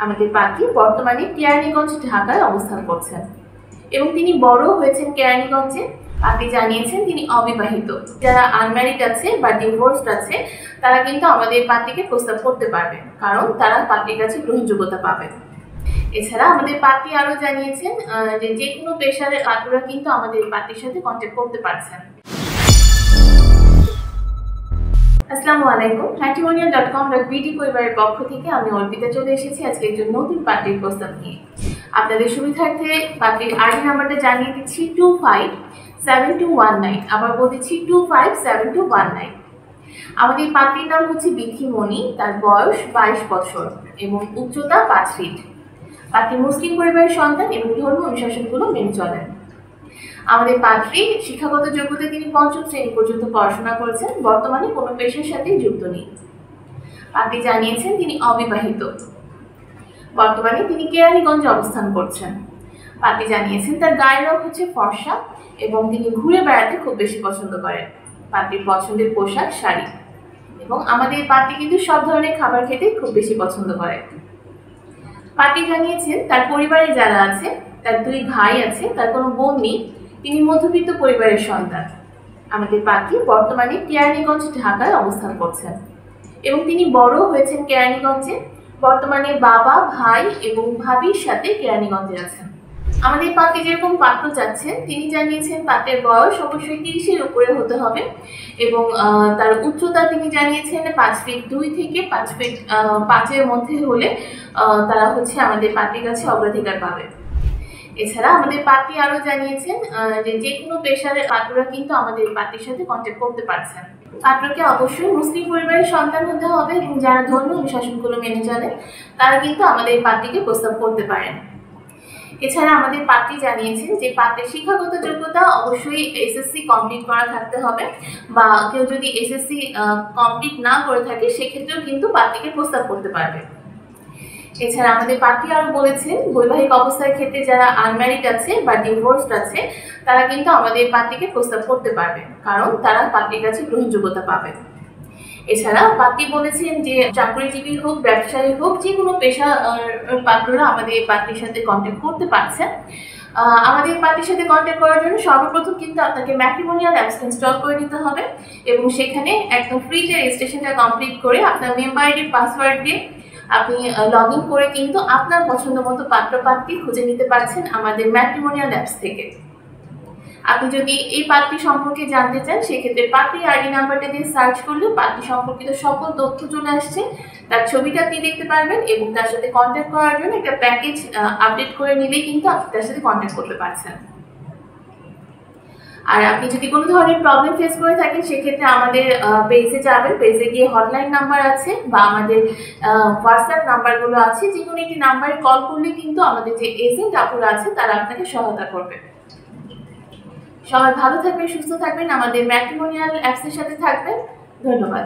আমাদের পাখি বর্তমানে কেরানীগঞ্জ ঢাকায় অবস্থান করছেন এবং তিনি বড় হয়েছেন কেরানীগঞ্জে। আপনি জানিয়েছেন তিনি অবিবাহিত। যারা আনম্যারিড আছে বা ডিভোর্সড আছে তারা কিন্তু আমাদের পাত্রীকে প্রস্তাব করতে পারবে, কারণ তারা পাত্রীর কাছে গ্রহণযোগ্যতা পাবে। এছাড়া আমাদের পাত্রী আরো জানিয়েছেন যে কোনো পেশার পাত্ররা কিন্তু আমাদের পাত্রীর সাথে কন্ট্যাক্ট করতে পারছেন। আসসালামু আলাইকুম। matrimonial.com.bd পরিবারের পক্ষ থেকে আমি অর্পিতা চলে এসেছি আজকে একজন নতুন পাত্রীর প্রস্তাব নিয়ে। আপনাদের সুবিধার্থে পাত্রীর আইডি নাম্বারটা জানিয়ে দিচ্ছি 257219। আবার বলতেছি 257219। আমাদের পাত্রীর নাম হচ্ছে বিথি মণি, তার বয়স 22 বছর এবং উচ্চতা 5 ফিট। পাত্রী মুসলিম পরিবারের সন্তান এবং ধর্ম অনুশাসনগুলো মেনে চলেন। আমাদের পাত্রী শিক্ষাগত যোগ্যতায় তিনি 5ম শ্রেণী পর্যন্ত পড়াশোনা করেছেন, বর্তমানে কোনো পেশার সাথে যুক্ত নেই। পাত্রী জানিয়েছেন তিনি অবিবাহিত। বর্তমানে তিনি কেরানীগঞ্জে অবস্থান করছেন। পাত্রী জানিয়েছেন তার গায়ের রং হচ্ছে ফর্সা এবং তিনি ঘুরে বেড়াতে খুব বেশি পছন্দ করেন। পাত্রীর পছন্দের পোশাক শাড়ি এবং আমাদের পাত্রী কিন্তু সব ধরনের খাবার খেতে খুব বেশি পছন্দ করে। পাত্রী জানিয়েছেন তার পরিবারে যারা আছে, তার 2 ভাই আছে, তার কোনো বোন নেই। তিনি মধ্যবিত্ত পরিবারের সন্তান। আমাদের পাত্রী বর্তমানে কেরানীগঞ্জ ঢাকায় অবস্থান করছেন এবং তিনি বড় হয়েছেন কেরানীগঞ্জে। বর্তমানে বাবা, ভাই এবং ভাবির সাথে কেরানীগঞ্জে আছেন। আমাদের পাত্রী যেরকম পাত্র চাচ্ছেন তিনি জানিয়েছেন পাত্রের বয়স অবশ্যই 30-এর উপরে হতে হবে এবং তার উচ্চতা তিনি জানিয়েছেন 5 ফিট 2 থেকে 5 ফিট 5-এর মধ্যে হলে তারা হচ্ছে আমাদের পাত্রীর কাছে অগ্রাধিকার পাবে। এছাড়া আমাদের পাত্রী আরো জানিয়েছেন যে কোনো পেশার পাত্ররা কিন্তু আমাদের পাত্রীর সাথে কন্ট্যাক্ট করতে পারছেন। পাত্রকে অবশ্যই মুসলিম পরিবারের সন্তান হতে হবে এবং যারা ধর্মীয় অনুশাসনগুলো মেনে চলে তারা কিন্তু আমাদের পাত্রীকে প্রস্তাব করতে পারেন। এছাড়া আমাদের পাত্রী জানিয়েছেন যে পাত্রের শিক্ষাগত যোগ্যতা অবশ্যই এসএসসি কমপ্লিট করা থাকতে হবে, বা কেউ যদি এসএসসি কমপ্লিট না করে থাকে সেক্ষেত্রেও কিন্তু পাত্রীকে প্রস্তাব করতে পারবে। এছাড়া আমাদের পাত্রী আরো বলেছেন বৈবাহিক অবস্থার ক্ষেত্রে যারা আনম্যারিড আছে বা ডিভোর্সড আছে তারা কিন্তু আমাদের পাত্রীকে প্রস্তাব করতে পারবে, কারণ তারা পাত্রীর কাছে গ্রহণযোগ্যতা পাবে। এছাড়া পাত্রী বলেছেন যে চাকরিজীবী হোক, ব্যবসায়ী হোক, যে কোনো পেশা পাত্ররা আমাদের পাত্রীর সাথে কন্ট্যাক্ট করতে পারছেন। আমাদের পাত্রীর সাথে কন্ট্যাক্ট করার জন্য সর্বপ্রথম কিন্তু আপনাকে ম্যাট্রিমোনিয়াল অ্যাপস ইনস্টল করে নিতে হবে এবং সেখানে একদম ফ্রিতে রেজিস্ট্রেশনটা কমপ্লিট করে আপনার মেম্বার আইডির পাসওয়ার্ড দিয়ে আপনি লগ ইন করে কিন্তু আপনার পছন্দ মতো পাত্রী খুঁজে নিতে পারছেন আমাদের ম্যাট্রিমোনিয়াল অ্যাপস থেকে। আপনি যদি এই পাত্রী সম্পর্কে জানতে চান সেক্ষেত্রে পাত্রী আইডি নাম্বারটা দিয়ে সার্চ করলে পাত্রী সম্পর্কিত সকল তথ্য চলে আসছে, তার ছবিটা আপনি দেখতে পারবেন এবং তার সাথে কন্ট্যাক্ট করার জন্য একটা প্যাকেজ আপডেট করে নিলেই কিন্তু আপনি তার সাথে কন্ট্যাক্ট করতে পারছেন। আর আপনি যদি কোনো ধরনের প্রবলেম ফেস করে থাকেন সেক্ষেত্রে আমাদের পেজে যাবেন, পেজে গিয়ে হটলাইন নাম্বার আছে বা আমাদের হোয়াটসঅ্যাপ নাম্বারগুলো আছে, যে কোনো একটি নাম্বারে কল করলে কিন্তু আমাদের যে এজেন্ট আপুরা আছে তারা আপনাকে সহায়তা করবে। সবাই ভালো থাকবেন, সুস্থ থাকবেন, আমাদের ম্যাট্রিমোনিয়াল অ্যাপসের সাথে থাকবেন। ধন্যবাদ।